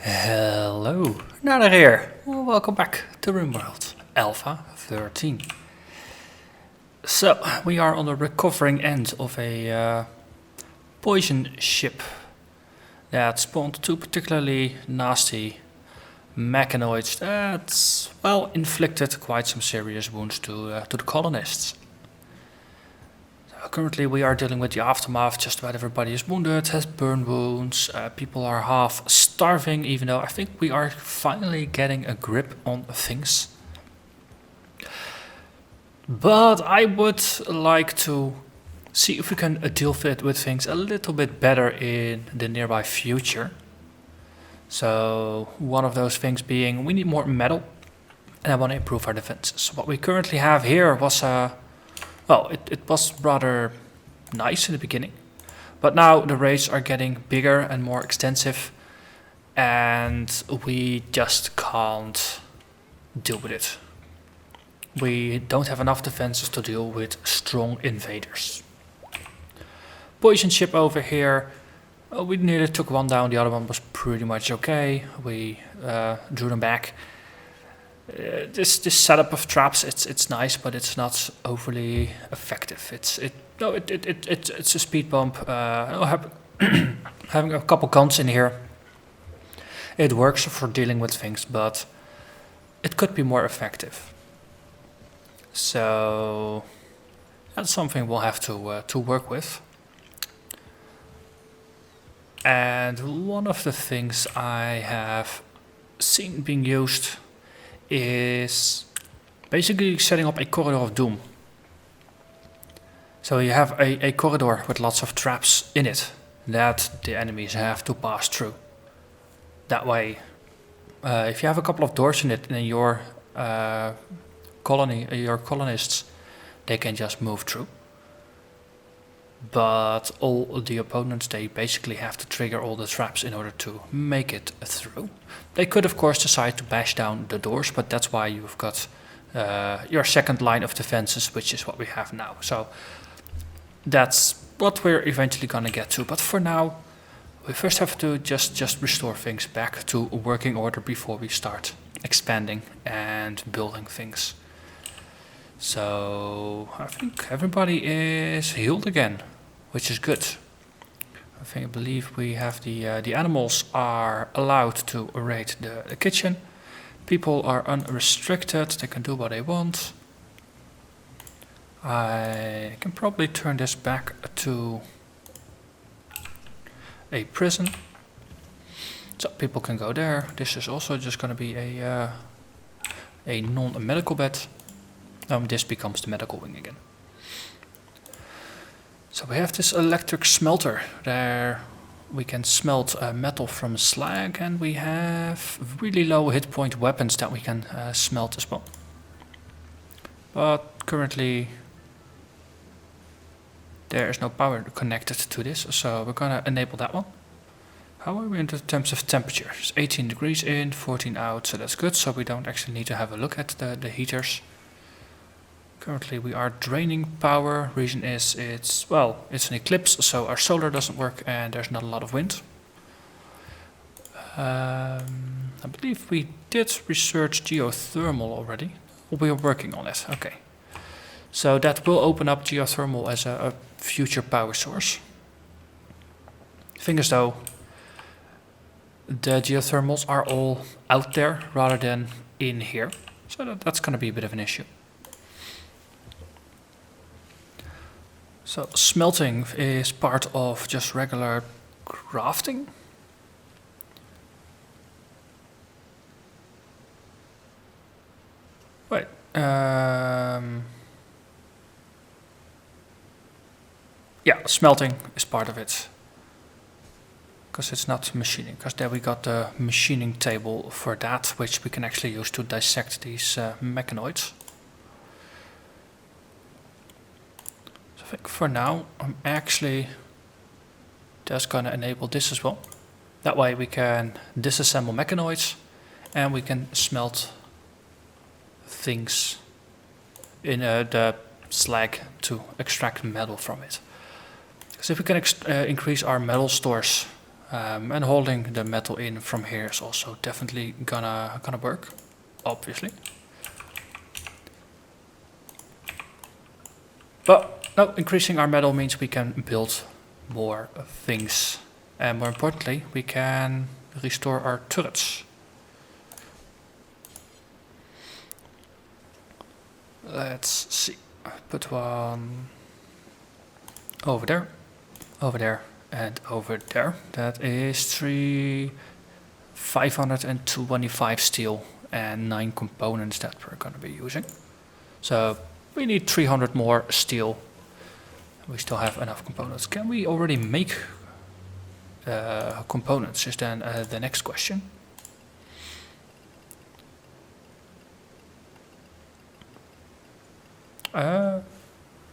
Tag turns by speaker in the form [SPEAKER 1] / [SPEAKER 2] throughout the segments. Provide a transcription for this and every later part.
[SPEAKER 1] Hello, Narnach here. Well, welcome back to RimWorld Alpha 13. So, we are on the recovering end of a poison ship that spawned two particularly nasty mechanoids that, well, inflicted quite some serious wounds to the colonists. Currently we are dealing with the aftermath. Just about everybody is wounded, has burn wounds, people are half starving, even though I think we are finally getting a grip on things. But I would like to see if we can deal with things a little bit better in the nearby future. So one of those things being we need more metal and I want to improve our defenses. What we currently have here was well, it was rather nice in the beginning, but now the raids are getting bigger and more extensive, and we just can't deal with it. We don't have enough defenses to deal with strong invaders. Poison ship over here, we nearly took one down, the other one was pretty much okay. We drew them back. This setup of traps, it's nice, but it's not overly effective. It's a speed bump. Having a couple guns in here, it works for dealing with things, but it could be more effective. So that's something we'll have to work with. And one of the things I have seen being used is basically setting up a corridor of doom. So you have a corridor with lots of traps in it that the enemies have to pass through. That way, if you have a couple of doors in it in your colony, your colonists, they can just move through. But all the opponents, they basically have to trigger all the traps in order to make it through. They could of course decide to bash down the doors, but that's why you've got your second line of defenses, which is what we have now. So that's what we're eventually gonna get to. But for now, we first have to just restore things back to working order before we start expanding and building things. So I think everybody is healed again, which is good. I believe we have the animals are allowed to raid the kitchen. People are unrestricted, they can do what they want. I can probably turn this back to a prison, so people can go there. This is also just going to be a non-medical bed. This becomes the medical wing again. So we have this electric smelter. There we can smelt metal from slag, and we have really low hit point weapons that we can smelt as well. But currently there is no power connected to this, so we're gonna enable that one. How are we in terms of temperature? It's 18 degrees in, 14 out, so that's good. So we don't actually need to have a look at the heaters. Currently we are draining power. Reason is it's an eclipse, so our solar doesn't work and there's not a lot of wind. I believe we did research geothermal already. We are working on it, okay. So that will open up geothermal as a future power source. Thing is though, the geothermals are all out there rather than in here. So that's going to be a bit of an issue. So smelting is part of just regular crafting. Wait. Yeah, smelting is part of it. Because it's not machining. Because there we got the machining table for that, which we can actually use to dissect these mechanoids. So I think for now, I'm actually just gonna enable this as well. That way we can disassemble mechanoids and we can smelt things in the slag to extract metal from it. Because if we can increase our metal stores And holding the metal in from here is also definitely gonna work, obviously. But no, increasing our metal means we can build more things. And more importantly, we can restore our turrets. Let's see. Put one over there, and over there. That is 525 steel and 9 components that we're going to be using. So we need 300 more steel. We still have enough components. Can we already make components is then the next question.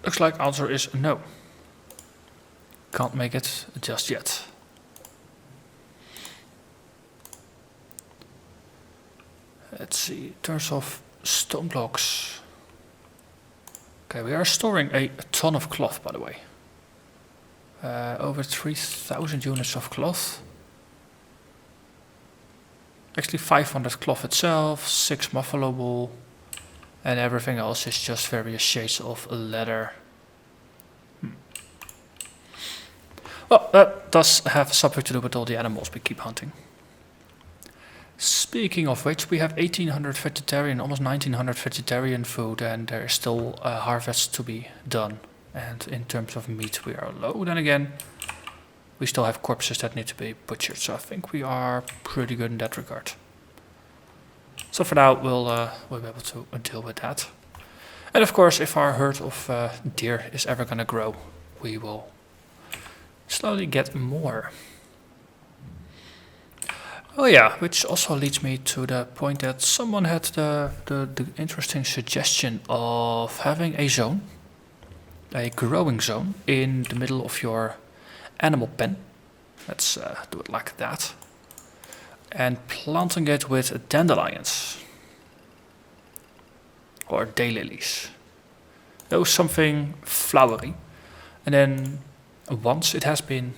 [SPEAKER 1] Looks like answer is no. Can't make it just yet. Let's see, in terms of stone blocks. Okay, we are storing a ton of cloth, by the way. Over 3,000 units of cloth. Actually 500 cloth itself, 6 buffalo wool, and everything else is just various shades of leather. Well, that does have something to do with all the animals we keep hunting. Speaking of which, we have 1800 vegetarian, almost 1900 vegetarian food, and there is still a harvest to be done. And in terms of meat, we are low. Then again, we still have corpses that need to be butchered, so I think we are pretty good in that regard. So for now, we'll be able to deal with that. And of course, if our herd of deer is ever going to grow, we will slowly get more. Oh yeah, which also leads me to the point that someone had the interesting suggestion of having a zone, a growing zone, in the middle of your animal pen. Let's do it like that. And planting it with dandelions. Or daylilies. Those something flowery. And then once it has been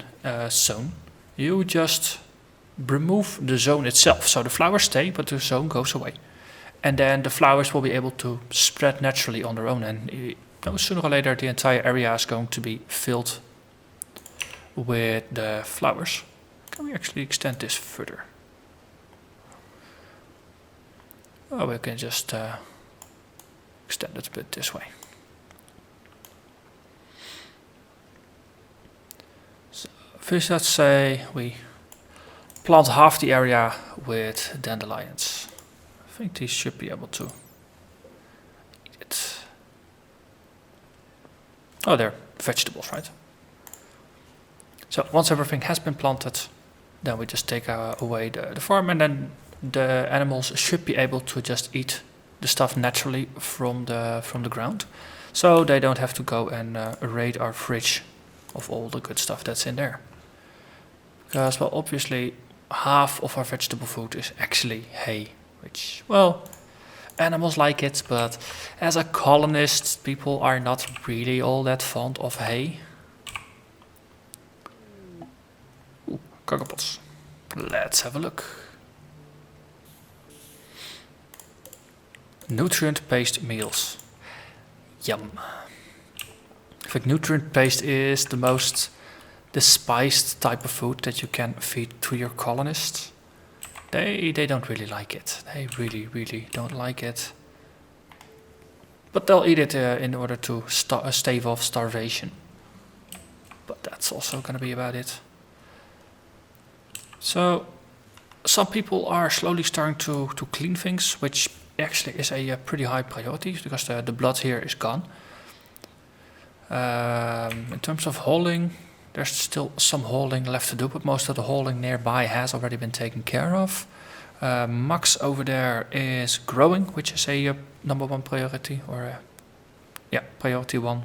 [SPEAKER 1] sown, you just remove the zone itself. So the flowers stay, but the zone goes away. And then the flowers will be able to spread naturally on their own. And sooner or later the entire area is going to be filled with the flowers. Can we actually extend this further? Oh, we can just extend it a bit this way. So first, let's say we plant half the area with dandelions. I think these should be able to eat it. Oh, they're vegetables, right? So once everything has been planted, then we just take away the farm, and then the animals should be able to just eat the stuff naturally from the ground. So they don't have to go and raid our fridge of all the good stuff that's in there. Because, well, obviously half of our vegetable food is actually hay, which, well, animals like it, but as a colonist, people are not really all that fond of hay. Ooh, cocklepots. Let's have a look. Nutrient paste meals. Yum. I think nutrient paste is the most despised type of food that you can feed to your colonists. They don't really like it. They really don't like it. But they'll eat it in order to stave off starvation. But that's also going to be about it. So some people are slowly starting to clean things, which actually is a pretty high priority because the blood here is gone. In terms of hauling, there's still some hauling left to do, but most of the hauling nearby has already been taken care of. Max over there is growing, which is a number 1 priority, or priority 1.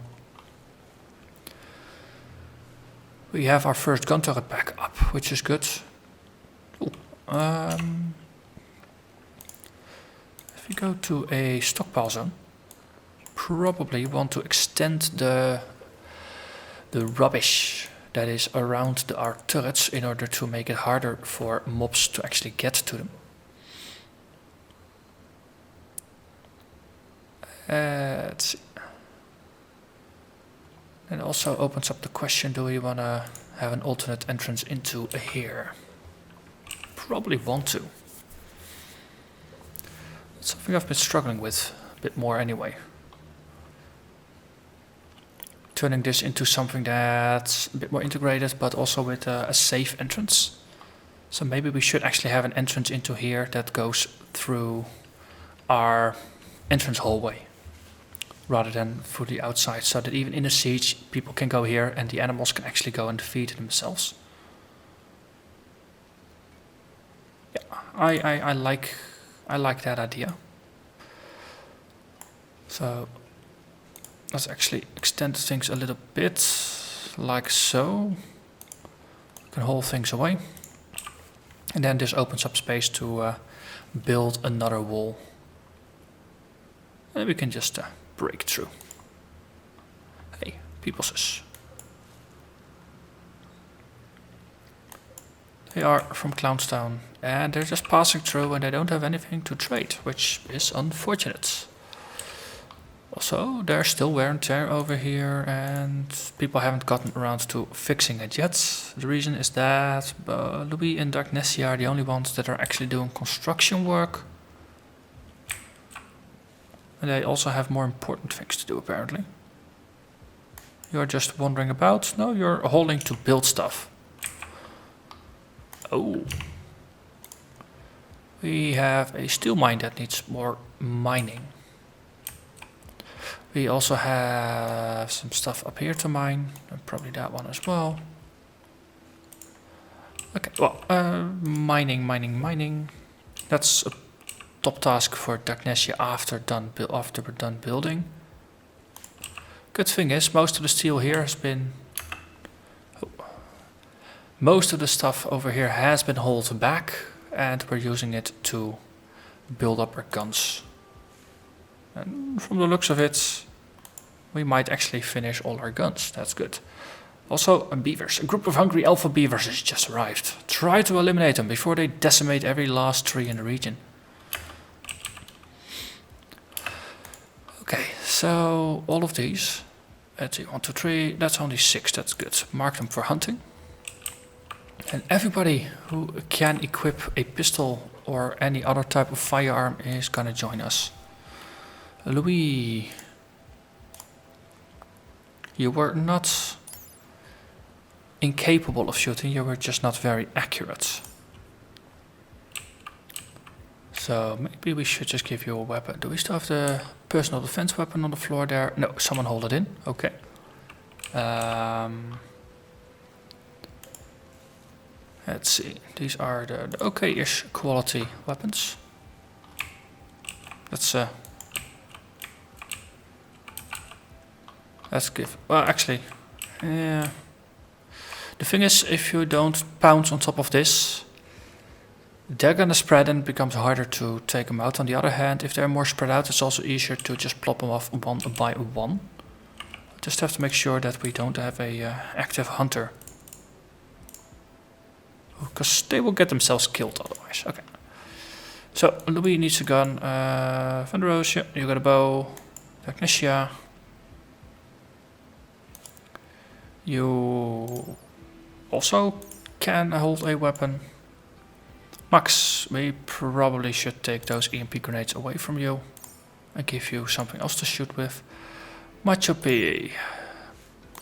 [SPEAKER 1] We have our first gun turret back up, which is good. Ooh, if we go to a stockpile zone, probably want to extend the rubbish that is around our turrets in order to make it harder for mobs to actually get to them. Let's see. And also opens up the question, do we want to have an alternate entrance into here? Probably want to. It's something I've been struggling with a bit more anyway. Turning this into something that's a bit more integrated, but also with a safe entrance. So maybe we should actually have an entrance into here that goes through our entrance hallway, rather than through the outside, so that even in a siege, people can go here and the animals can actually go and feed themselves. Yeah, I like that idea. So let's actually extend things a little bit, like so. We can haul things away. And then this opens up space to build another wall. And we can just break through. Hey, people says. They are from Clownstown and they're just passing through and they don't have anything to trade, which is unfortunate. Also, there's still wear and tear over here and people haven't gotten around to fixing it yet. The reason is that Louis and Darknessia are the only ones that are actually doing construction work. And they also have more important things to do apparently. You're just wandering about? No, you're holding to build stuff. Oh. We have a steel mine that needs more mining. We also have some stuff up here to mine, and probably that one as well. Okay, well, mining. That's a top task for Darknessia after we're done building. Good thing is, most of the steel here has been... most of the stuff over here has been hauled back, and we're using it to build up our guns. And from the looks of it, we might actually finish all our guns. That's good. Also, beavers. A group of hungry alpha beavers has just arrived. Try to eliminate them before they decimate every last tree in the region. Okay, so all of these. Let's see, 1, 2, 3. That's only 6. That's good. Mark them for hunting. And everybody who can equip a pistol or any other type of firearm is gonna join us. Louis, you were not incapable of shooting, you were just not very accurate. So maybe we should just give you a weapon. Do we still have the personal defense weapon on the floor there? No, someone hold it in. Okay. Let's see. These are the okay-ish quality weapons. Let's give... well, actually... yeah. The thing is, if you don't pounce on top of this, they're gonna spread and it becomes harder to take them out. On the other hand, if they're more spread out, it's also easier to just plop them off one by one. Just have to make sure that we don't have a active hunter, because they will get themselves killed otherwise. Okay. So, Louis needs a gun. Van der Roos, yeah, you got a bow. Darknessia. You also can hold a weapon. Max, we probably should take those EMP grenades away from you and give you something else to shoot with. Macho P,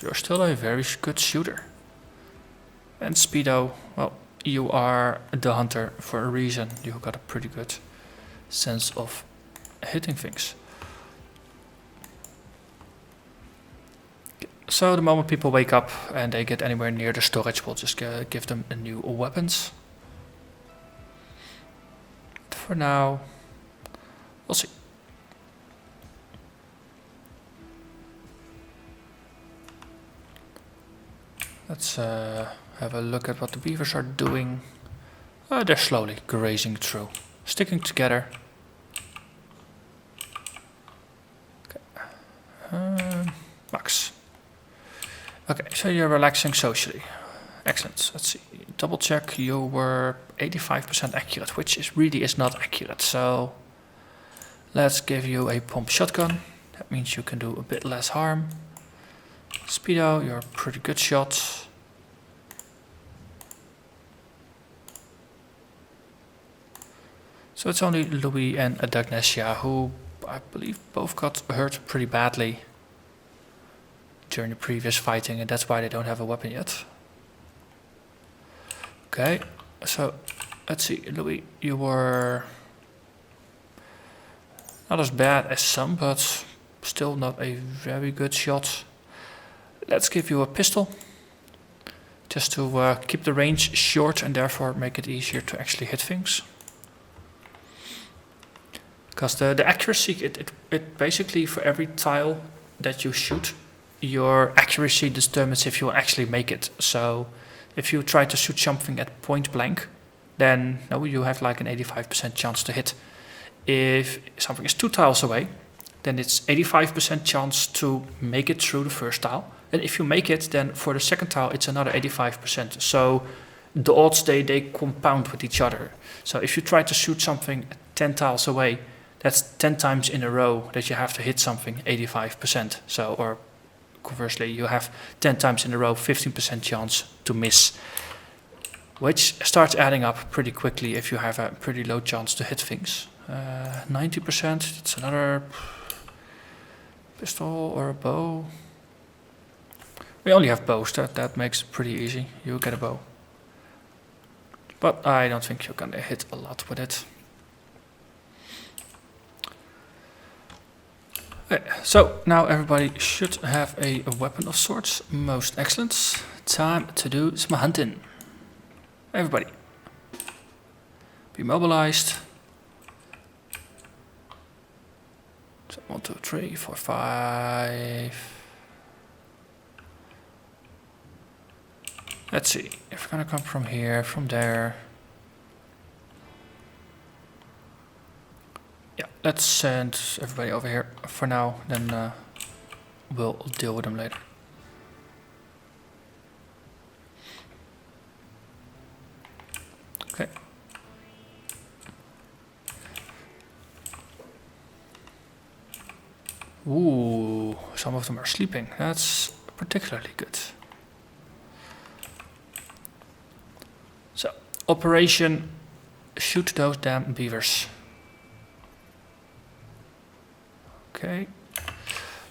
[SPEAKER 1] you're still a very good shooter. And Speedo, well, you are the hunter for a reason. You've got a pretty good sense of hitting things. So the moment people wake up and they get anywhere near the storage, we'll just give them new weapons. But for now, we'll see. Let's have a look at what the beavers are doing. They're slowly grazing through, sticking together. Okay. Max. Okay, so you're relaxing socially. Excellent. Let's see. Double check. You were 85% accurate, which really is not accurate. So let's give you a pump shotgun. That means you can do a bit less harm. Speedo, you're a pretty good shot. So it's only Louis and Adagnesia who I believe both got hurt pretty badly during the previous fighting, and that's why they don't have a weapon yet. Okay, so let's see, Louis, you were not as bad as some, but still not a very good shot. Let's give you a pistol, just to keep the range short and therefore make it easier to actually hit things. Because the accuracy, it basically for every tile that you shoot, your accuracy determines if you will actually make it. So if you try to shoot something at point blank, then no, you have like an 85% chance to hit. If something is 2 tiles away, then it's 85% chance to make it through the first tile. And if you make it, then for the second tile, it's another 85%. So the odds, they compound with each other. So if you try to shoot something 10 tiles away, that's 10 times in a row that you have to hit something 85%. So, or conversely, you have 10 times in a row, 15% chance to miss, which starts adding up pretty quickly if you have a pretty low chance to hit things. 90%, it's another pistol or a bow. We only have bows, that makes it pretty easy. You get a bow. But I don't think you're gonna hit a lot with it. Okay, so now everybody should have a weapon of sorts. Most excellent. Time to do some hunting. Everybody, be mobilized. So 1, 2, 3, 4, 5. Let's see if we're gonna come from here, from there. Yeah, let's send everybody over here for now, then we'll deal with them later. Okay. Ooh, some of them are sleeping. That's particularly good. So, Operation Shoot Those Damn Beavers. Okay,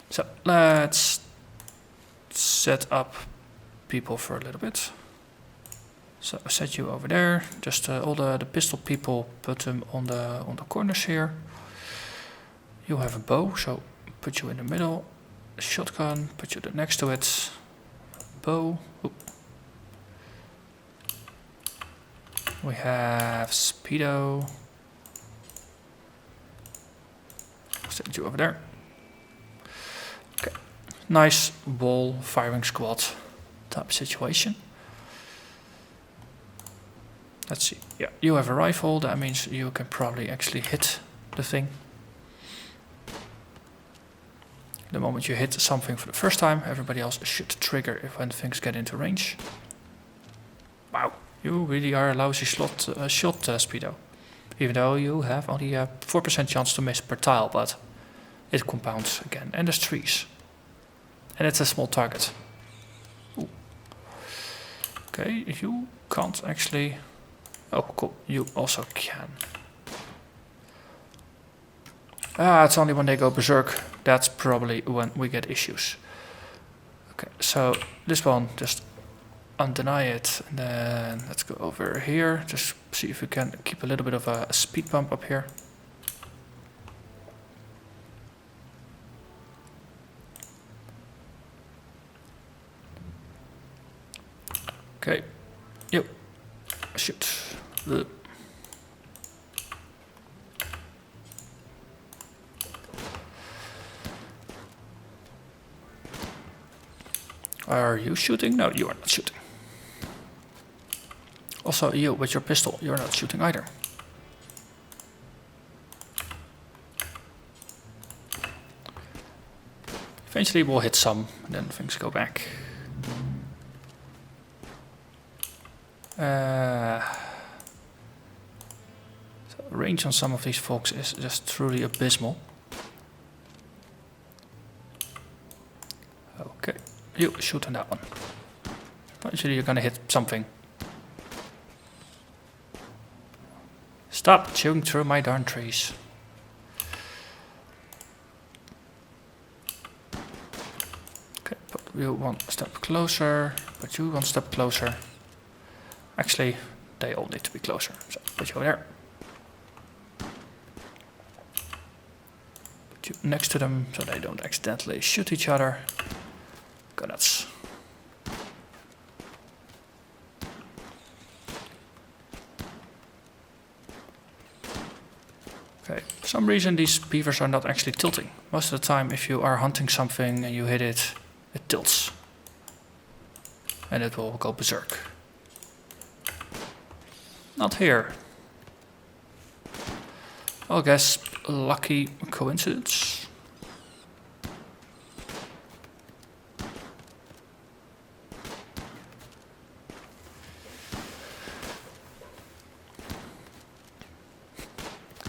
[SPEAKER 1] so let's set up people for a little bit. So I set you over there. Just all the pistol people, put them on the corners here. You have a bow, so put you in the middle. Shotgun, put you next to it. Bow. Oop. We have Speedo. Set you over there. Okay, nice wall firing squad type situation. Let's see. Yeah, you have a rifle. That means you can probably actually hit the thing. The moment you hit something for the first time, everybody else should trigger if when things get into range. Wow, you really are a lousy shot, Speedo. Even though you have only a 4% chance to miss per tile, but it compounds again. And there's trees. And it's a small target. Ooh. Okay, you can't actually... Oh, cool. You also can. Ah, it's only when they go berserk. That's probably when we get issues. Okay, so this one, just undeny it. And then let's go over here. Just see if we can keep a little bit of a speed bump up here. Okay. Yo. Shoot. Ugh. Are you shooting? No, you are not shooting. Also, you with your pistol, you're not shooting either. Eventually we'll hit some, and then things go back. So range on some of these folks is just truly abysmal. Okay, you shoot on that one. Eventually you're gonna hit something. Stop chewing through my darn trees. Okay, put you one step closer, put you one step closer. Actually, they all need to be closer, so put you over there. Put you next to them so they don't accidentally shoot each other. Go nuts. Okay, for some reason these beavers are not actually tilting. Most of the time if you are hunting something and you hit it, it tilts. And it will go berserk. Not here. I guess lucky coincidence.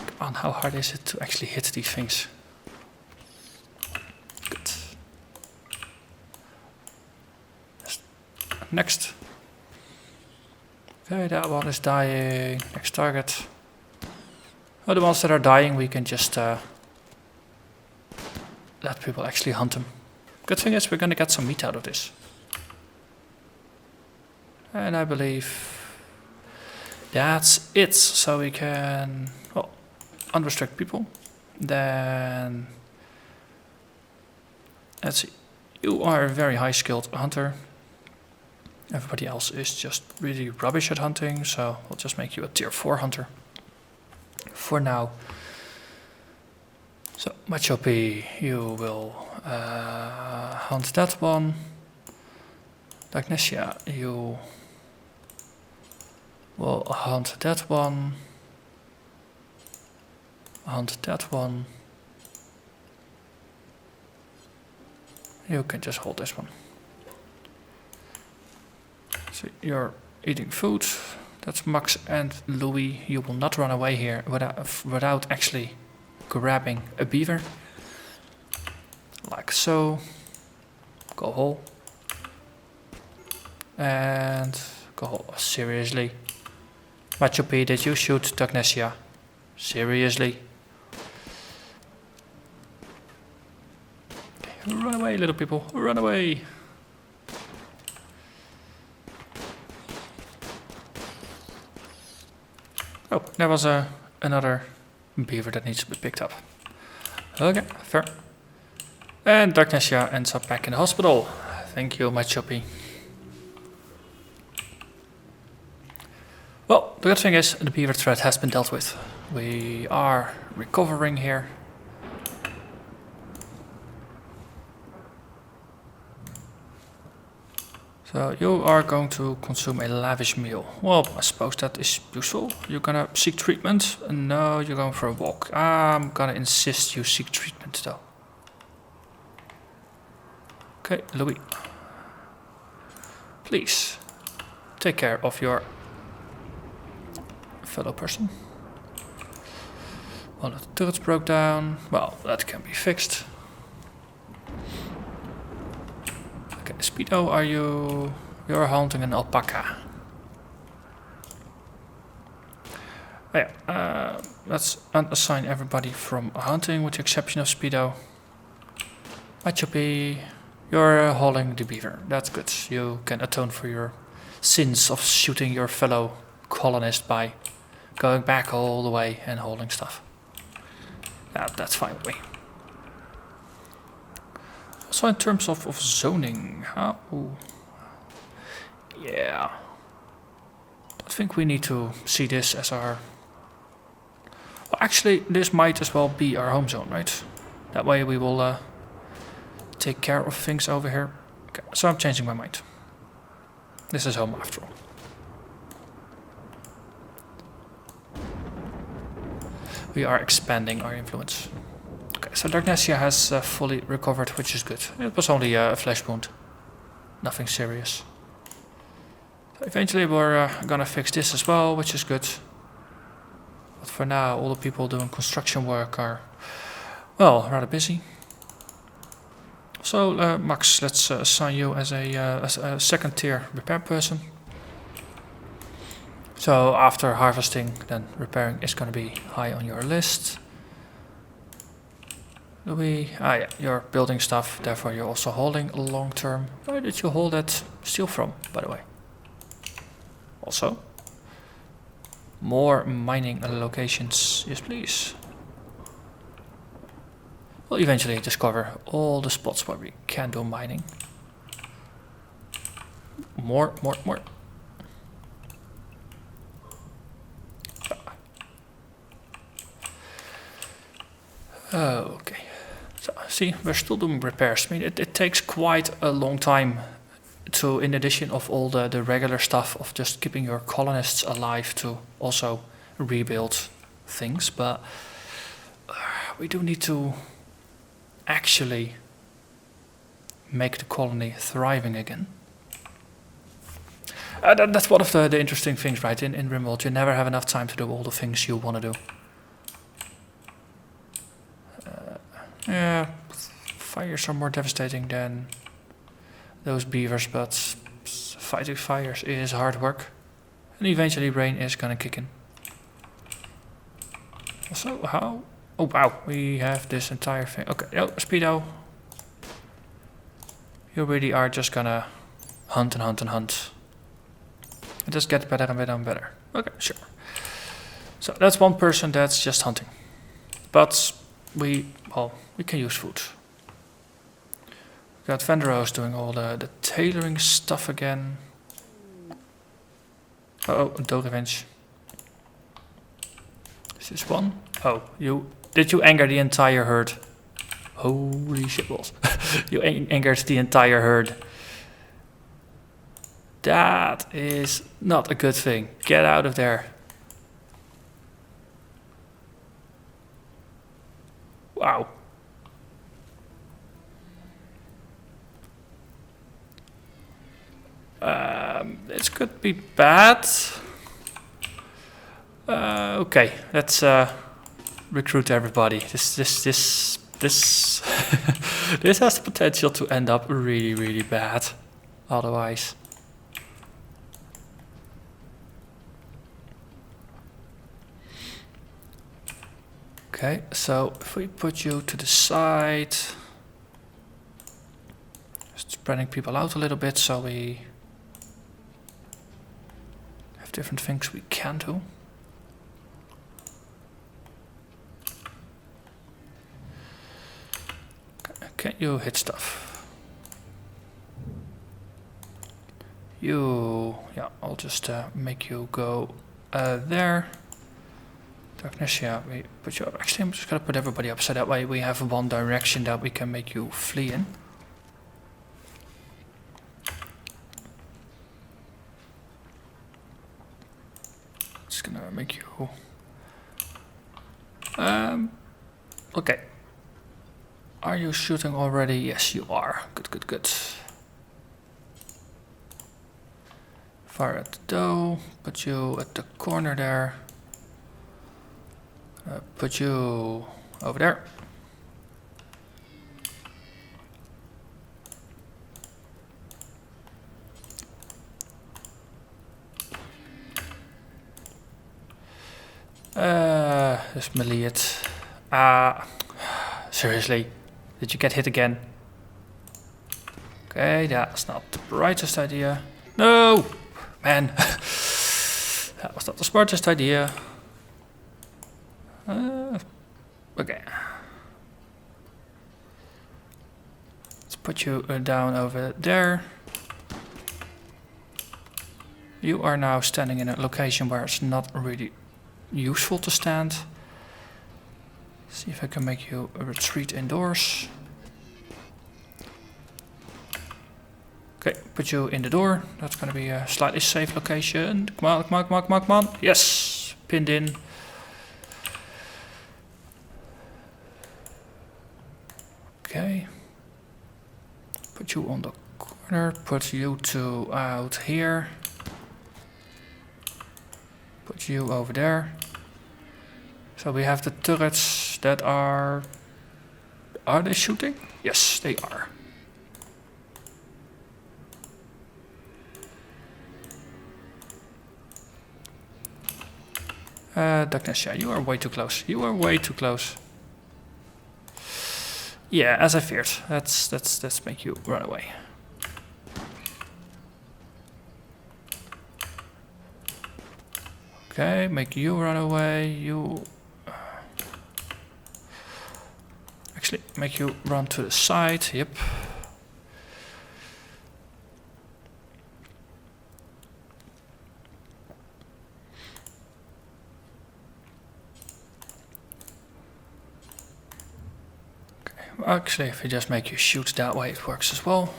[SPEAKER 1] Come on, how hard is it to actually hit these things? Good. Next. Okay, that one is dying. Next target. Oh, the ones that are dying, we can just let people actually hunt them. Good thing is we're gonna get some meat out of this. And I believe that's it. So we can, well, unrestrict people. Then, let's see. You are a very high skilled hunter. Everybody else is just really rubbish at hunting, so we'll just make you a tier 4 hunter. For now. So, Macho P, you will hunt that one. Dagnesia, you will hunt that one. Hunt that one. You can just hold this one. So you're eating food. That's Max and Louis. You will not run away here without actually grabbing a beaver. Like so. Go whole. And go whole. Seriously. Macho P, did you shoot Dagnesia? Seriously? Okay, run away, little people. Run away. Oh, there was another beaver that needs to be picked up. Okay, fair. And Dagnesia ends up back in the hospital. Thank you, my choppy. Well, the good thing is the beaver threat has been dealt with. We are recovering here. So you are going to consume a lavish meal. Well, I suppose that is useful. You're gonna seek treatment? No, you're going for a walk. I'm gonna insist you seek treatment though. Okay, Louis. Please, take care of your fellow person. One of the turrets broke down. Well, that can be fixed. Okay, Speedo, are you... You're hunting an alpaca. Oh yeah, let's unassign everybody from hunting with the exception of Speedo. Machopi, you're hauling the beaver. That's good. You can atone for your sins of shooting your fellow colonist by going back all the way and hauling stuff. Yeah, that's fine with me. Also in terms of zoning, huh? Ooh. Yeah. I think we need to see this as our... Well, actually, this might as well be our home zone, right? That way we will take care of things over here. Okay, so I'm changing my mind. This is home after all. We are expanding our influence. Okay, so Dagnesia has fully recovered, which is good. It was only a flesh wound. nothing serious. So eventually we're gonna fix this as well, which is good. But for now, all the people doing construction work are, well, rather busy. So Max, let's assign you as a second tier repair person. So after harvesting, then repairing is going to be high on your list. Yeah, you're building stuff, therefore you're also holding long term. Where did you hold that steel from, by the way? Also, more mining locations, yes please. We'll eventually discover all the spots where we can do mining. More. Okay. So, see, we're still doing repairs. I mean, it takes quite a long time to, in addition of all the regular stuff of just keeping your colonists alive, to also rebuild things. But we do need to actually make the colony thriving again. That's one of the interesting things, right? In RimWorld, you never have enough time to do all the things you want to do. Yeah, fires are more devastating than those beavers, but fighting fires is hard work. And eventually rain is gonna kick in. Also, how? Oh wow, we have this entire thing. Okay, oh, Speedo. You really are just gonna hunt and hunt and hunt. It just gets better and better and better. Okay, sure. So that's one person that's just hunting. But we can use food. We got Vendros doing all the tailoring stuff again. Oh, Doe Revenge. Is this one? Oh, did you anger the entire herd? Holy shit balls. You angered the entire herd. That is not a good thing. Get out of there. Wow. This could be bad. Okay, let's recruit everybody. This this has the potential to end up really bad. Otherwise. Okay, so if we put you to the side, just spreading people out a little bit so we have different things we can do. Can you hit stuff? Yeah, I'll just make you go there. Darkness, yeah, we put you up. Actually, I'm just gonna put everybody up so that way we have one direction that we can make you flee in. Just gonna make you. Okay. Are you shooting already? Yes, you are. Good. Fire at the doe. Put you at the corner there. Put you over there. This melee it. Seriously, did you get hit again? Okay, that's not the brightest idea. No, man, that was not the smartest idea. Okay. Let's put you down over there. You are now standing in a location where it's not really useful to stand. See if I can make you retreat indoors. Okay, put you in the door. That's going to be a slightly safe location. Come on. Yes, pinned in. Okay. Put you on the corner. Put you two out here. Put you over there. So we have the turrets that are... Are they shooting? Yes, they are. Dagnesia, you are way too close. You are way too close. Yeah, as I feared. Let's make you run away. Okay, make you run away. You... Actually, make you run to the side. Yep. Actually, if we just make you shoot that way, it works as well.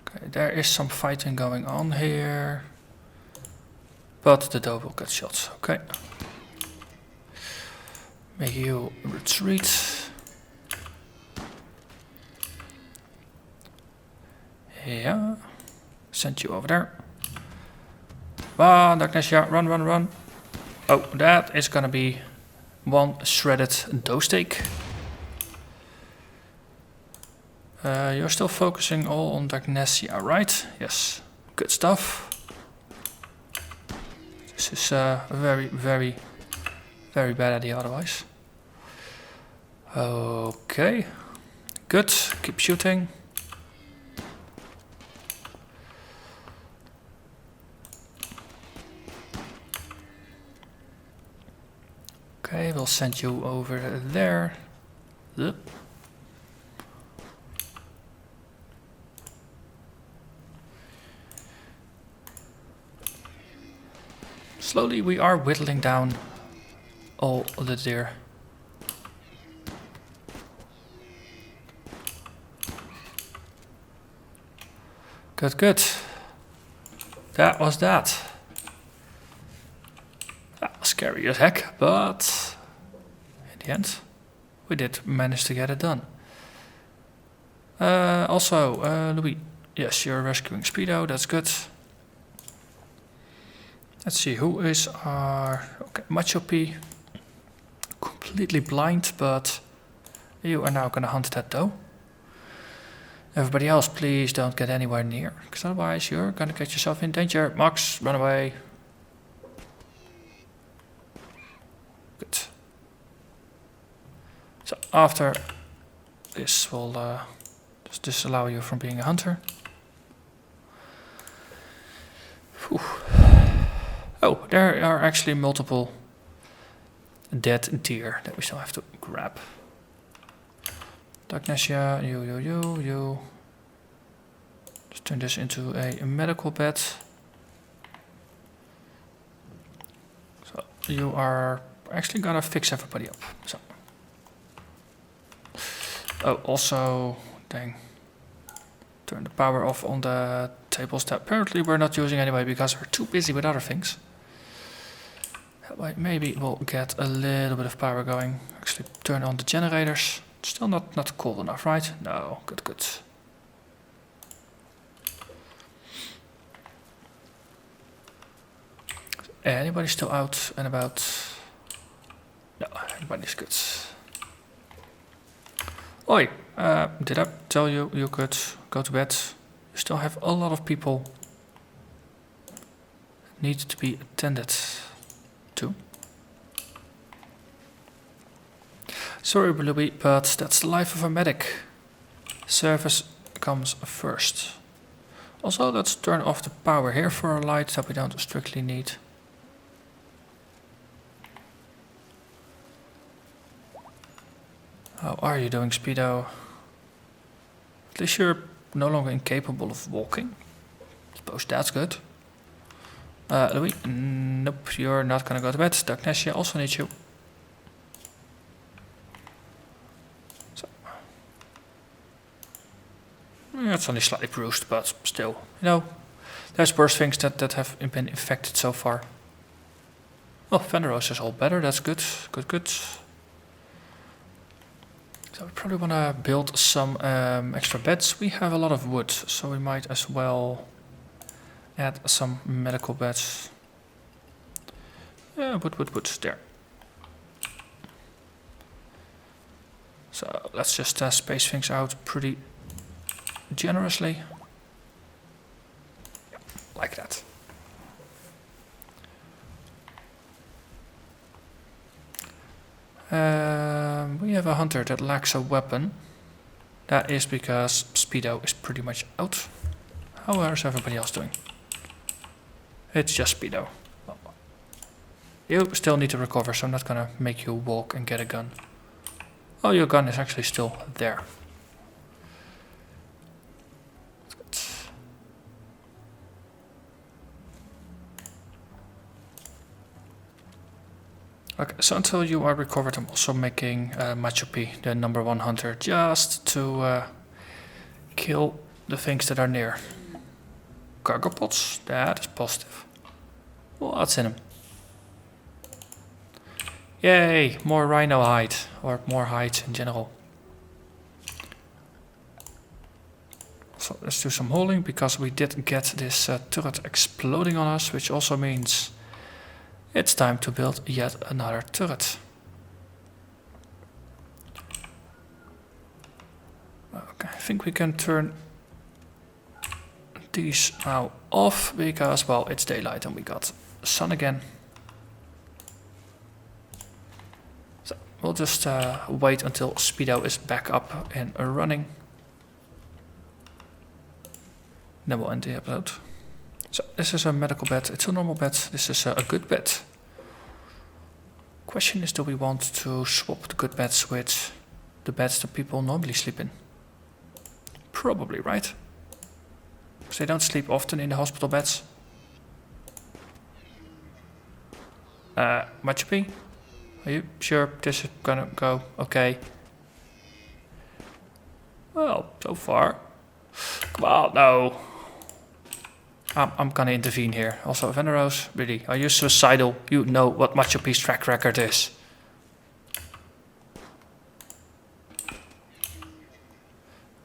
[SPEAKER 1] Okay, there is some fighting going on here. But the doe will get shot. Okay. Make you retreat. Yeah. Send you over there. Run, Dagnesia, run, run, run. Oh, that is gonna be... one shredded dough steak. You're still focusing all on Dagnesia, right? Yes. Good stuff. This is a very, very, very bad idea otherwise. Okay. Good. Keep shooting. Okay, we'll send you over there. Yep. Slowly we are whittling down all the deer. Good, good. That was that. That was scary as heck, but in the end, we did manage to get it done. Also, Louis, yes, you're rescuing Speedo, that's good. Let's see, who is our... Okay, Macho P. Completely blind, but you are now gonna hunt that doe. Everybody else, please don't get anywhere near, because otherwise you're gonna get yourself in danger. Max, run away. Good. So after this will just disallow you from being a hunter. Whew. Oh, there are actually multiple dead deer that we still have to grab. Dagnesia, you. Just turn this into a medical bed. So you are actually gonna fix everybody up. So. Oh, also, dang. Turn the power off on the tables that apparently we're not using anyway because we're too busy with other things. That way maybe we'll get a little bit of power going. Actually turn on the generators. Still not cold enough, right? No, good. Anybody still out and about? No, everybody's good. Oi, did I tell you you could go to bed? You still have a lot of people that need to be attended to. Sorry, Louis, but that's the life of a medic. Service comes first. Also, let's turn off the power here for a light that we don't strictly need. How are you doing, Speedo? At least you're no longer incapable of walking. Suppose that's good. Louis, nope, you're not gonna go to bed. Dagnesia also needs you. So. It's only slightly bruised, but still, you know, there's worse things that have been infected so far. Oh, Veneros is all better, that's good. Good. So we probably want to build some extra beds. We have a lot of wood, so we might as well add some medical beds. Wood, there. So let's just space things out pretty generously. Like that. We have a hunter that lacks a weapon. That is because Speedo is pretty much out. How is everybody else doing? It's just Speedo. You still need to recover, so I'm not gonna make you walk and get a gun. Oh, your gun is actually still there. Okay, so until you are recovered, I'm also making Macho P, the #1 hunter, just to kill the things that are near. Cargo pods, that is positive. What's in them? Yay, more rhino hide, or more hide in general. So let's do some hauling, because we did get this turret exploding on us, which also means it's time to build yet another turret. Okay, I think we can turn these now off, because, well, it's daylight and we got sun again. So we'll just wait until Speedo is back up and running. Then we'll end the episode. So this is a medical bed, it's a normal bed, this is a good bed. Question is, do we want to swap the good beds with the beds that people normally sleep in? Probably, right? Because they don't sleep often in the hospital beds. Macho P? Are you sure this is gonna go okay? Well, so far. Come on, no. I'm gonna intervene here. Also, Veneros, really, are you suicidal? You know what Macho P's track record is.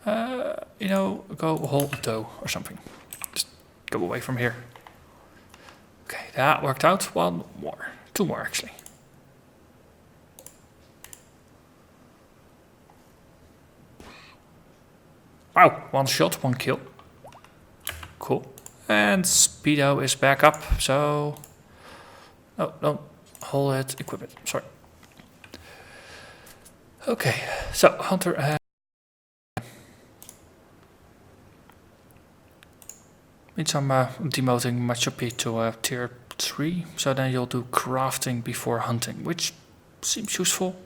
[SPEAKER 1] You know, go hold the toe or something. Just go away from here. Okay, that worked out. One more. Two more, actually. Wow, one shot, one kill. Cool. And Speedo is back up, so... Oh, don't hold it, equip it, sorry. Okay, so Hunter... means I'm demoting Macho P to tier 3, so then you'll do crafting before hunting, which seems useful.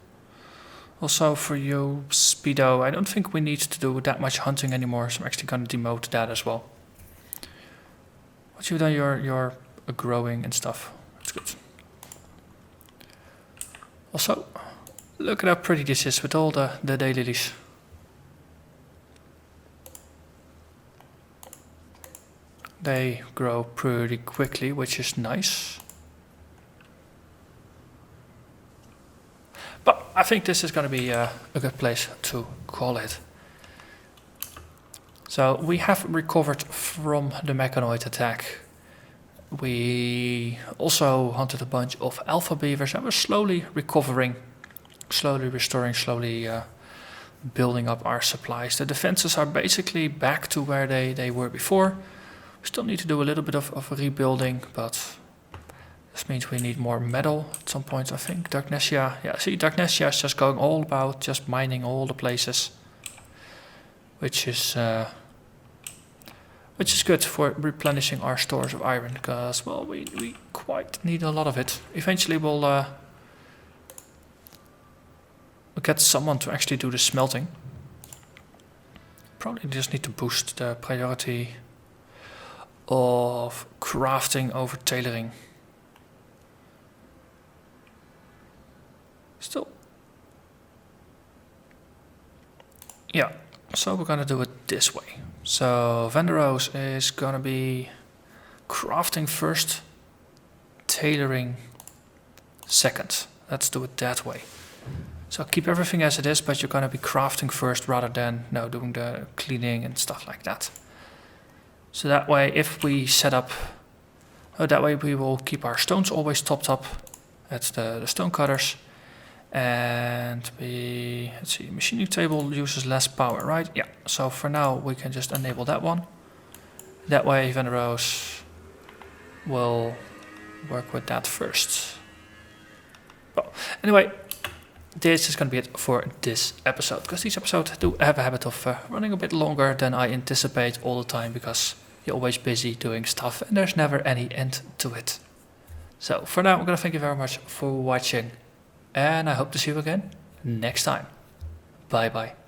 [SPEAKER 1] Also for you, Speedo, I don't think we need to do that much hunting anymore, so I'm actually going to demote that as well. Once you've done your growing and stuff, that's good. Also, look at how pretty this is with all the daylilies. They grow pretty quickly, which is nice. But I think this is going to be a good place to call it. So we have recovered from the mechanoid attack. We also hunted a bunch of alpha beavers and we're slowly recovering, slowly restoring, slowly building up our supplies. The defenses are basically back to where they were before. We still need to do a little bit of rebuilding, but this means we need more metal at some point, I think. Darknessia, yeah, see, Darknessia is just going all about just mining all the places, which is good for replenishing our stores of iron, because, well, we quite need a lot of it. Eventually we'll get someone to actually do the smelting. Probably just need to boost the priority of crafting over tailoring. Still. Yeah, so we're gonna do it this way. So Vanderos is gonna be crafting first, tailoring second. Let's do it that way. So keep everything as it is, but you're going to be crafting first rather than doing the cleaning and stuff like that. So that way, if we set up, that way we will keep our stones always topped up at the stone cutters. And let's see, machining table uses less power, right? Yeah, so for now we can just enable that one. That way Veneros will work with that first. Well, anyway, this is going to be it for this episode, because these episodes do have a habit of running a bit longer than I anticipate all the time, because you're always busy doing stuff and there's never any end to it. So for now, I'm going to thank you very much for watching, and I hope to see you again next time. Bye bye.